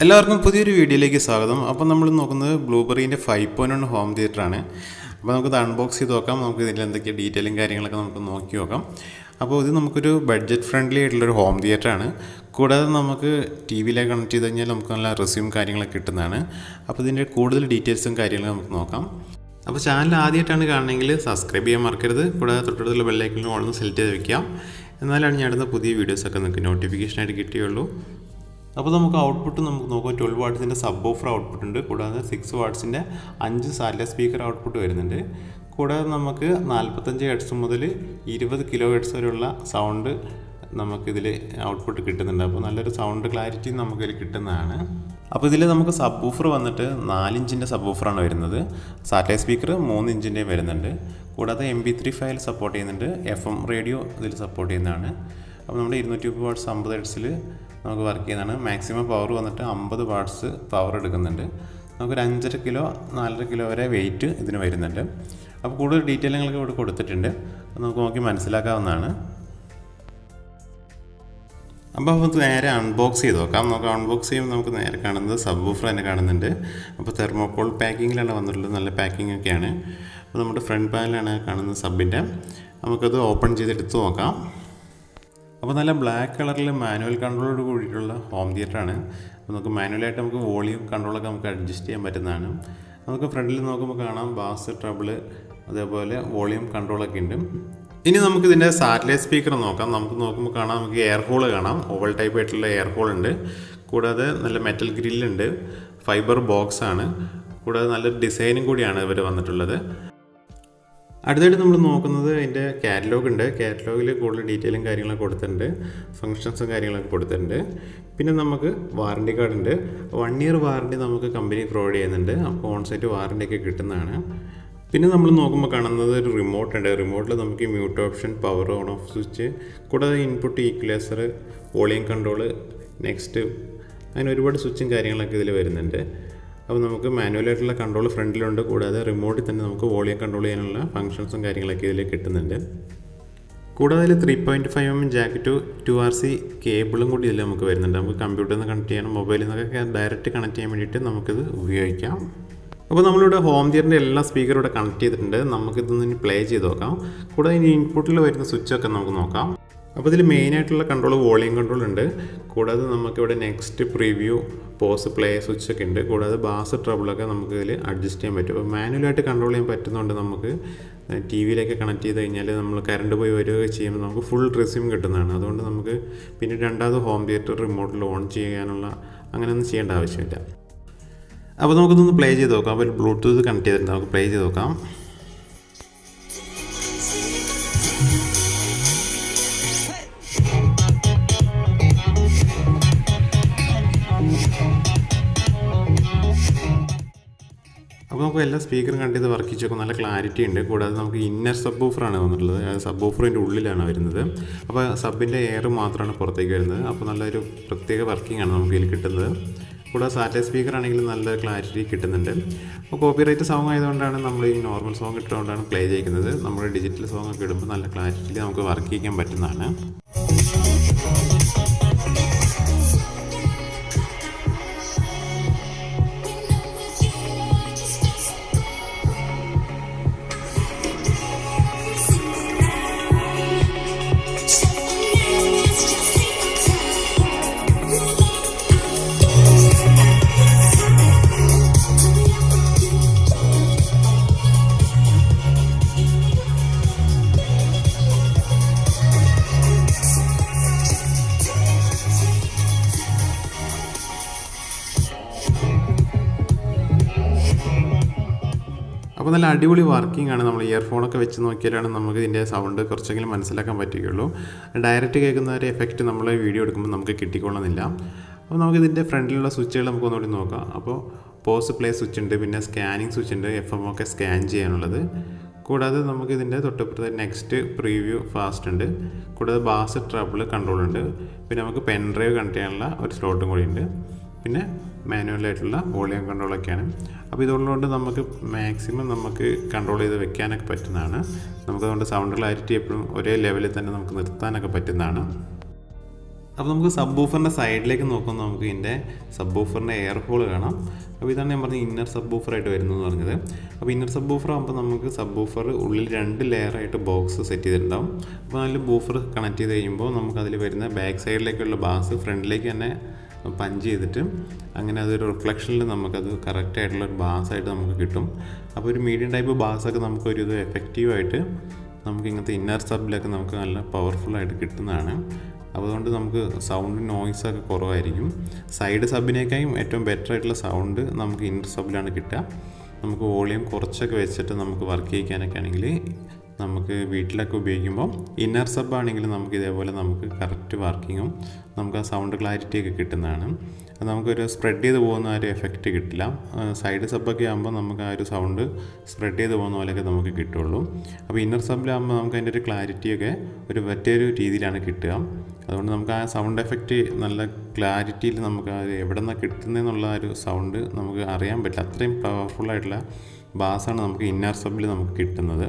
എല്ലാവർക്കും പുതിയൊരു വീഡിയോയിലേക്ക് സ്വാഗതം. അപ്പോൾ നമ്മൾ നോക്കുന്നത് ബ്ലൂബെറീൻ്റെ 5.1 ഹോം തിയേറ്ററാണ്. അപ്പോൾ നമുക്കിത് അൺബോക്സ് ചെയ്ത് നോക്കാം. നമുക്ക് ഇതിൽ എന്തൊക്കെ ഡീറ്റെയിലും കാര്യങ്ങളൊക്കെ നമുക്ക് നോക്കി നോക്കാം. അപ്പോൾ ഇത് നമുക്കൊരു ബഡ്ജറ്റ് ഫ്രണ്ട്ലി ആയിട്ടുള്ളൊരു ഹോം തിയേറ്ററാണ്. കൂടാതെ നമുക്ക് ടി വിയിലേക്ക് കണക്ട് ചെയ്ത് കഴിഞ്ഞാൽ നമുക്ക് നല്ല റിസ്യൂം കാര്യങ്ങളൊക്കെ കിട്ടുന്നതാണ്. അപ്പോൾ ഇതിൻ്റെ കൂടുതൽ ഡീറ്റെയിൽസും കാര്യങ്ങളും നമുക്ക് നോക്കാം. അപ്പോൾ ചാനൽ ആദ്യമായിട്ടാണ് കാണണമെങ്കിൽ സബ്സ്ക്രൈബ് ചെയ്യാൻ മറക്കരുത്. കൂടാതെ തൊട്ടടുത്തുള്ള ബെല്ലൈക്കണിൽ ഓൺ സെലക്ട് ചെയ്ത് വെക്കാം. എന്നാലാണ് ഞാൻ അടുത്ത പുതിയ വീഡിയോസൊക്കെ നിങ്ങൾക്ക് നോട്ടിഫിക്കേഷനായിട്ട് കിട്ടുകയുള്ളൂ. അപ്പോൾ നമുക്ക് ഔട്ട്പുട്ട് നമുക്ക് നോക്കാം. 12 വാട്ട്സിൻ്റെ സബ് ഓഫർ ഔട്ട്പുട്ട് ഉണ്ട്. കൂടാതെ 6 വാട്ട്സിൻ്റെ 5 സാറ്റലൈറ്റ് സ്പീക്കർ ഔട്ട്പുട്ട് വരുന്നുണ്ട്. കൂടാതെ നമുക്ക് 45 ഹെർട്സ് മുതൽ 20 കിലോ ഹെർട്സ് വരെയുള്ള സൗണ്ട് നമുക്കിതിൽ ഔട്ട്പുട്ട് കിട്ടുന്നുണ്ട്. അപ്പോൾ നല്ലൊരു സൗണ്ട് ക്ലാരിറ്റി നമുക്കിതിൽ കിട്ടുന്നതാണ്. അപ്പോൾ ഇതിൽ നമുക്ക് സബ് ഓഫർ വന്നിട്ട് 4 ഇഞ്ചിൻ്റെ സബ് ഓഫറാണ് വരുന്നത്. സാറ്റലൈറ്റ് സ്പീക്കർ 3 ഇഞ്ചിൻ്റെ വരുന്നുണ്ട്. കൂടാതെ MP3 ഫയൽ സപ്പോർട്ട് ചെയ്യുന്നുണ്ട്. FM റേഡിയോ ഇതിൽ സപ്പോർട്ട് ചെയ്യുന്നതാണ്. അപ്പോൾ നമ്മുടെ 220 വാട്ട്സ് 50 ഹെർട്സിൽ നമുക്ക് വർക്ക് ചെയ്യുന്നതാണ്. മാക്സിമം പവർ വന്നിട്ട് 50 വാട്ട്സ് പവർ എടുക്കുന്നുണ്ട്. നമുക്കൊരു 5.5 കിലോ 4.5 കിലോ വരെ വെയിറ്റ് ഇതിന് വരുന്നുണ്ട്. അപ്പോൾ കൂടുതൽ ഡീറ്റെയിലുകളൊക്കെ ഇവിടെ കൊടുത്തിട്ടുണ്ട്. നമുക്ക് നോക്കി മനസ്സിലാക്കാവുന്നതാണ്. അപ്പോൾ നമുക്ക് നേരെ അൺബോക്സ് ചെയ്ത് നോക്കാം. നമുക്ക് അൺബോക്സ് ചെയ്യുമ്പോൾ നമുക്ക് നേരെ കാണുന്നത് സബ് വൂഫർ തന്നെ കാണുന്നുണ്ട്. അപ്പോൾ തെർമോക്കോൾ പാക്കിങ്ങിലാണ് വന്നിട്ടുള്ളത്. നല്ല പാക്കിംഗ് ഒക്കെയാണ്. അപ്പോൾ നമ്മുടെ ഫ്രണ്ട് പാനലാണ് കാണുന്നത് സബിൻ്റെ. നമുക്കത് ഓപ്പൺ ചെയ്തെടുത്ത് നോക്കാം. അപ്പോൾ നല്ല ബ്ലാക്ക് കളറിൽ മാനുവൽ കൺട്രോളോട് കൂടിയിട്ടുള്ള ഹോം തിയേറ്ററാണ്. അപ്പോൾ നമുക്ക് മാനുവലായിട്ട് നമുക്ക് വോളിയം കൺട്രോളൊക്കെ നമുക്ക് അഡ്ജസ്റ്റ് ചെയ്യാൻ പറ്റുന്നതാണ്. നമുക്ക് ഫ്രണ്ടിൽ നോക്കുമ്പോൾ കാണാം ബാസ്, ട്രബിള്, അതേപോലെ വോളിയം കൺട്രോളൊക്കെ ഉണ്ട്. ഇനി നമുക്കിതിൻ്റെ സാറ്റലൈറ്റ് സ്പീക്കർ നോക്കാം. നമുക്ക് നോക്കുമ്പോൾ കാണാം നമുക്ക് എയർ ഹോൾ കാണാം. ഓവൽ ടൈപ്പ് ആയിട്ടുള്ള എയർ ഹോൾ ഉണ്ട്. കൂടാതെ നല്ല മെറ്റൽ ഗ്രില്ലുണ്ട്. ഫൈബർ ബോക്സ് ആണ്. കൂടാതെ നല്ലൊരു ഡിസൈനും കൂടിയാണ് ഇവർ വന്നിട്ടുള്ളത്. അടുത്തായിട്ട് നമ്മൾ നോക്കുന്നത് അതിൻ്റെ കാറ്റലോഗ് ഉണ്ട്. കാറ്റലോഗിൽ കൂടുതൽ ഡീറ്റെയിലും കാര്യങ്ങളൊക്കെ കൊടുത്തിട്ടുണ്ട്. ഫങ്ഷൻസും കാര്യങ്ങളൊക്കെ കൊടുത്തിട്ടുണ്ട്. പിന്നെ നമുക്ക് വാറണ്ടി കാർഡ് ഉണ്ട്. 1 ഇയർ വാറണ്ടി നമുക്ക് കമ്പനി പ്രൊവൈഡ് ചെയ്യുന്നുണ്ട്. അപ്പോൾ ഓൺസൈറ്റ് വാറണ്ടി ഒക്കെ കിട്ടുന്നതാണ്. പിന്നെ നമ്മൾ നോക്കുമ്പോൾ കാണുന്നത് ഒരു റിമോട്ട് ഉണ്ട്. റിമോട്ടിൽ നമുക്ക് mute option, power on off switch, കൂടാതെ input equaliser, volume control, next, അങ്ങനെ ഒരുപാട് സ്വിച്ചും കാര്യങ്ങളൊക്കെ ഇതിൽ വരുന്നുണ്ട്. അപ്പോൾ നമുക്ക് മാനുവലായിട്ടുള്ള കൺട്രോൾ ഫ്രണ്ടിലുണ്ട്. കൂടാതെ റിമോട്ടിൽ തന്നെ നമുക്ക് വോളിയം കൺട്രോൾ ചെയ്യാനുള്ള ഫങ്ഷൻസും കാര്യങ്ങളൊക്കെ ഇതിൽ കിട്ടുന്നുണ്ട്. കൂടാതെ ഇതിൽ 3.5mm ജാക്ക് ടു 2RC കേബിളും കൂടി ഇതിൽ നമുക്ക് വരുന്നുണ്ട്. നമുക്ക് കമ്പ്യൂട്ടറിൽ നിന്ന് കണക്ട് ചെയ്യണം, മൊബൈലിൽ നിന്നൊക്കെ ഡയറക്റ്റ് കണക്ട് ചെയ്യാൻ വേണ്ടിയിട്ട് നമുക്കിത് ഉപയോഗിക്കാം. അപ്പോൾ നമ്മളിവിടെ ഹോം തിയേറ്ററിൻ്റെ എല്ലാ സ്പീക്കറും ഇവിടെ കണക്ട് ചെയ്തിട്ടുണ്ട്. നമുക്കിതൊന്ന് പ്ലേ ചെയ്ത് നോക്കാം. കൂടാതെ ഇനി ഇൻപുട്ടിൽ വരുന്ന സ്വിച്ചൊക്കെ നമുക്ക് നോക്കാം. അപ്പോൾ ഇതിൽ മെയിനായിട്ടുള്ള കൺട്രോൾ വോളിയം കൺട്രോൾ ഉണ്ട്. കൂടാതെ നമുക്കിവിടെ നെക്സ്റ്റ്, പ്രിവ്യൂ, പോസ്, പ്ലേ സ്വിച്ചൊക്കെ ഉണ്ട്. കൂടാതെ ബാസ്, ട്രബിളൊക്കെ നമുക്ക് ഇതിൽ അഡ്ജസ്റ്റ് ചെയ്യാൻ പറ്റും. അപ്പോൾ മാനുവലായിട്ട് കൺട്രോൾ ചെയ്യാൻ പറ്റുന്നതുകൊണ്ട് നമുക്ക് ടി വിയിലേക്ക് കണക്ട് ചെയ്ത് കഴിഞ്ഞാൽ നമ്മൾ കറണ്ട് പോയി വരികയൊക്കെ ചെയ്യുമ്പോൾ നമുക്ക് ഫുൾ റിസ്യൂം കിട്ടുന്നതാണ്. അതുകൊണ്ട് നമുക്ക് പിന്നെ രണ്ടാമത് ഹോം തിയേറ്റർ റിമോട്ടിൽ ഓൺ ചെയ്യാനുള്ള അങ്ങനെയൊന്നും ചെയ്യേണ്ട ആവശ്യമില്ല. അപ്പോൾ നമുക്കിതൊന്ന് പ്ലേ ചെയ്ത് നോക്കാം. അപ്പോൾ ബ്ലൂടൂത്ത് കണക്ട് ചെയ്തിട്ടുണ്ട്. നമുക്ക് പ്ലേ ചെയ്ത് നോക്കാം. അപ്പോൾ നമുക്ക് എല്ലാ സ്പീക്കറും കണ്ട് ഇത് വർക്ക് ചെയ്ത് നോക്കാം. നല്ല ക്ലാരിറ്റി ഉണ്ട്. കൂടാതെ നമുക്ക് ഇന്നർ സബ് ഓഫറാണ് വന്നിട്ടുള്ളത്. സബ് ഓഫറിൻ്റെ ഉള്ളിലാണ് വരുന്നത്. അപ്പോൾ സബിൻ്റെ എയർ മാത്രമാണ് പുറത്തേക്ക് വരുന്നത്. അപ്പോൾ നല്ലൊരു പ്രത്യേക വർക്കിംഗ് ആണ് നമുക്ക് ഇതിൽ കിട്ടുന്നത്. കൂടാതെ സാറ്റലൈറ്റ് സ്പീക്കർ ആണെങ്കിലും നല്ല ക്ലാരിറ്റി കിട്ടുന്നുണ്ട്. അപ്പോൾ കോപ്പിറൈറ്റ് സോങ് ആയതുകൊണ്ടാണ് നമ്മൾ ഈ നോർമൽ സോങ് ഇട്ടുകൊണ്ടാണ് പ്ലേ ചെയ്യുന്നത്. നമ്മൾ ഡിജിറ്റൽ സോങ് ഒക്കെ ഇടുമ്പോൾ നല്ല ക്ലാരിറ്റിയിൽ നമുക്ക് വർക്ക് ചെയ്യാൻ പറ്റുന്നതാണ്. അപ്പോൾ നല്ല അടിപൊളി വർക്കിംഗ് ആണ്. നമ്മൾ ഇയർഫോണൊക്കെ വെച്ച് നോക്കിയാലാണ് നമുക്ക് ഇതിൻ്റെ സൗണ്ട് കുറച്ചെങ്കിലും മനസ്സിലാക്കാൻ പറ്റുകയുള്ളൂ. ഡയറക്റ്റ് കേൾക്കുന്ന ഒരു എഫക്റ്റ് നമ്മൾ വീഡിയോ എടുക്കുമ്പോൾ നമുക്ക് കിട്ടിക്കൊള്ളുന്നില്ല. അപ്പോൾ നമുക്കിതിൻ്റെ ഫ്രണ്ടിലുള്ള സ്വിച്ചുകൾ നമുക്കൊന്നുകൂടി നോക്കാം. അപ്പോൾ പോസ്, പ്ലേ സ്വിച്ച് ഉണ്ട്. പിന്നെ സ്കാനിങ് സ്വിച്ച് ഉണ്ട്. FM ഒക്കെ സ്കാൻ ചെയ്യാനുള്ളത്. കൂടാതെ നമുക്കിതിൻ്റെ തൊട്ടപ്പുറത്ത് നെക്സ്റ്റ്, പ്രീവ്യൂ, ഫാസ്റ്റ് ഉണ്ട്. കൂടാതെ ബാസ്, ട്രബിൾ കൺട്രോൾ ഉണ്ട്. പിന്നെ നമുക്ക് പെൻ ഡ്രൈവ് കണക്ട് ചെയ്യാനുള്ള ഒരു സ്ലോട്ടും കൂടി ഉണ്ട്. പിന്നെ മാനുവലായിട്ടുള്ള വോളിയം കൺട്രോളൊക്കെയാണ്. അപ്പോൾ ഇതുള്ളതുകൊണ്ട് നമുക്ക് മാക്സിമം നമുക്ക് കൺട്രോൾ ചെയ്ത് വെക്കാനൊക്കെ പറ്റുന്നതാണ്. നമുക്കതുകൊണ്ട് സൗണ്ട് ക്ലാരിറ്റി എപ്പോഴും ഒരേ ലെവലിൽ തന്നെ നമുക്ക് നിർത്താനൊക്കെ പറ്റുന്നതാണ്. അപ്പോൾ നമുക്ക് സബ് വൂഫറിൻ്റെ സൈഡിലേക്ക് നോക്കുമ്പോൾ നമുക്ക് ഇതിൻ്റെ സബ് വൂഫറിൻ്റെ എയർ ഹോൾ കാണാം. അപ്പോൾ ഇതാണ് ഞാൻ പറഞ്ഞ ഇന്നർ സബ് വൂഫറായിട്ട് വരുന്നതെന്ന് പറഞ്ഞത്. അപ്പോൾ ഇന്നർ സബ് വൂഫർ ആകുമ്പോൾ നമുക്ക് സബ് വൂഫർ ഉള്ളിൽ 2 ലെയറായിട്ട് ബോക്സ് സെറ്റ് ചെയ്തിട്ടുണ്ടാവും. അപ്പോൾ അതിൽ ബൂഫർ കണക്ട് ചെയ്ത് കഴിയുമ്പോൾ നമുക്കതിൽ വരുന്ന ബാക്ക് സൈഡിലേക്കുള്ള ബാസ് ഫ്രണ്ടിലേക്ക് തന്നെ പഞ്ച് ചെയ്തിട്ട് അങ്ങനെ അതൊരു റിഫ്ലക്ഷനിൽ നമുക്കത് കറക്റ്റായിട്ടുള്ളൊരു ബാസായിട്ട് നമുക്ക് കിട്ടും. അപ്പോൾ ഒരു മീഡിയം ടൈപ്പ് ബാസൊക്കെ നമുക്കൊരു ഇത് എഫക്റ്റീവായിട്ട് നമുക്ക് ഇങ്ങനത്തെ ഇന്നർ സബിലൊക്കെ നമുക്ക് നല്ല പവർഫുള്ളായിട്ട് കിട്ടുന്നതാണ്. അതുകൊണ്ട് നമുക്ക് സൗണ്ട് നോയ്സൊക്കെ കുറവായിരിക്കും. സൈഡ് സബിനേക്കാളും ഏറ്റവും ബെറ്റർ ആയിട്ടുള്ള സൗണ്ട് നമുക്ക് ഇന്നർ സബിലാണ് കിട്ടുക. നമുക്ക് വോളിയം കുറച്ചൊക്കെ വെച്ചിട്ട് നമുക്ക് വർക്ക് ചെയ്യിക്കാനൊക്കെ ആണെങ്കിൽ നമുക്ക് വീട്ടിലൊക്കെ ഉപയോഗിക്കുമ്പോൾ ഇന്നർ സബ് ആണെങ്കിൽ നമുക്ക് ഇതേപോലെ നമുക്ക് കറക്റ്റ് വർക്കിങ്ങും നമുക്ക് ആ സൗണ്ട് ക്ലാരിറ്റിയൊക്കെ കിട്ടുന്നതാണ്. അത് നമുക്കൊരു സ്പ്രെഡ് ചെയ്ത് പോകുന്ന ആ ഒരു എഫക്റ്റ് കിട്ടില്ല. സൈഡ് സബ്ബൊക്കെ ആകുമ്പോൾ നമുക്ക് ആ ഒരു സൗണ്ട് സ്പ്രെഡ് ചെയ്ത് പോകുന്ന പോലെയൊക്കെ നമുക്ക് കിട്ടുള്ളൂ. അപ്പോൾ ഇന്നർ സബിലാകുമ്പോൾ നമുക്ക് അതിൻ്റെ ഒരു ക്ലാരിറ്റിയൊക്കെ ഒരു മറ്റൊരു രീതിയിലാണ് കിട്ടുക. അതുകൊണ്ട് നമുക്ക് ആ സൗണ്ട് എഫക്റ്റ് നല്ല ക്ലാരിറ്റിയിൽ നമുക്ക് അത് എവിടെ നിന്നാണ് കിട്ടുന്നതെന്നുള്ള ഒരു സൗണ്ട് നമുക്ക് അറിയാൻ പറ്റില്ല. അത്രയും പവർഫുള്ളായിട്ടുള്ള ബാസാണ് നമുക്ക് ഇന്നർ സബിൽ നമുക്ക് കിട്ടുന്നത്.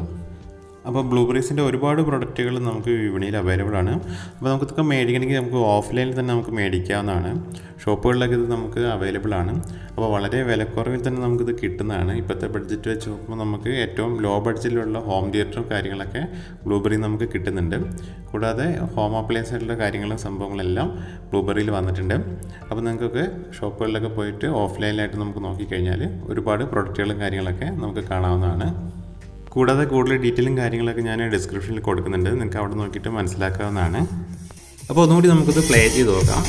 അപ്പോൾ ബ്ലൂബെറീസിൻ്റെ ഒരുപാട് പ്രൊഡക്റ്റുകൾ നമുക്ക് വിപണിയിൽ അവൈലബിൾ ആണ്. അപ്പോൾ നമുക്കിതൊക്കെ മേടിക്കണമെങ്കിൽ നമുക്ക് ഓഫ്ലൈനിൽ തന്നെ നമുക്ക് മേടിക്കാവുന്നതാണ്. ഷോപ്പുകളിലൊക്കെ ഇത് നമുക്ക് അവൈലബിൾ ആണ്. അപ്പോൾ വളരെ വിലക്കുറവിൽ തന്നെ നമുക്കിത് കിട്ടുന്നതാണ്. ഇപ്പോഴത്തെ ബഡ്ജറ്റ് വെച്ച് നോക്കുമ്പോൾ നമുക്ക് ഏറ്റവും ലോ ബഡ്ജറ്റിലുള്ള ഹോം തിയേറ്ററും കാര്യങ്ങളൊക്കെ ബ്ലൂബെറി നമുക്ക് കിട്ടുന്നുണ്ട്. കൂടാതെ ഹോം അപ്ലയൻസായിട്ടുള്ള കാര്യങ്ങളും സംഭവങ്ങളെല്ലാം ബ്ലൂബെറിയിൽ വന്നിട്ടുണ്ട്. അപ്പോൾ നിങ്ങൾക്കൊക്കെ ഷോപ്പുകളിലൊക്കെ പോയിട്ട് ഓഫ്ലൈനിലായിട്ട് നമുക്ക് നോക്കിക്കഴിഞ്ഞാൽ ഒരുപാട് പ്രൊഡക്റ്റുകളും കാര്യങ്ങളൊക്കെ നമുക്ക് കാണാവുന്നതാണ്. കൂടാതെ കൂടുതൽ ഡീറ്റെയിലും കാര്യങ്ങളൊക്കെ ഞാൻ ഡിസ്ക്രിപ്ഷനിൽ കൊടുക്കുന്നുണ്ട്. നിങ്ങൾക്ക് അവിടെ നോക്കിയിട്ട് മനസ്സിലാക്കാവുന്നതാണ്. അപ്പോൾ ഒന്നുകൂടി നമുക്കത് പ്ലേ ചെയ്ത് നോക്കാം.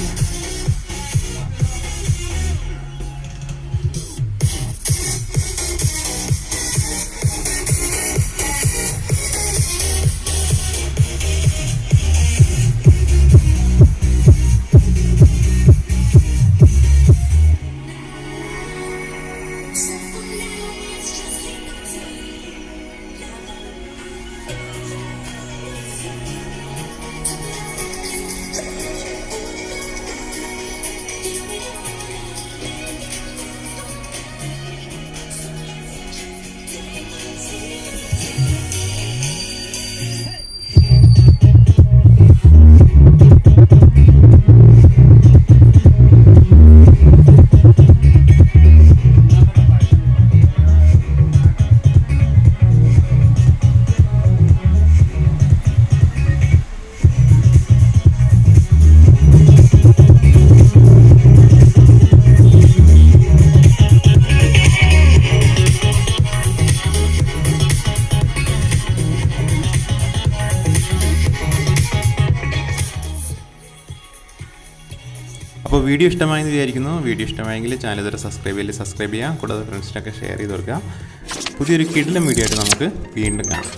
അപ്പോൾ വീഡിയോ ഇഷ്ടമായെന്ന് വിചാരിക്കുന്നു. വീഡിയോ ഇഷ്ടമായെങ്കിൽ ചാനൽ ഇതുവരെ സബ്സ്ക്രൈബ് ചെയ്യുക. കൂടാതെ ഫ്രണ്ട്സിനൊക്കെ ഷെയർ ചെയ്ത് കൊടുക്കുക. പുതിയൊരു കിടിലൻ വീഡിയോ ആയിട്ട് നമുക്ക് വീണ്ടും കാണാം.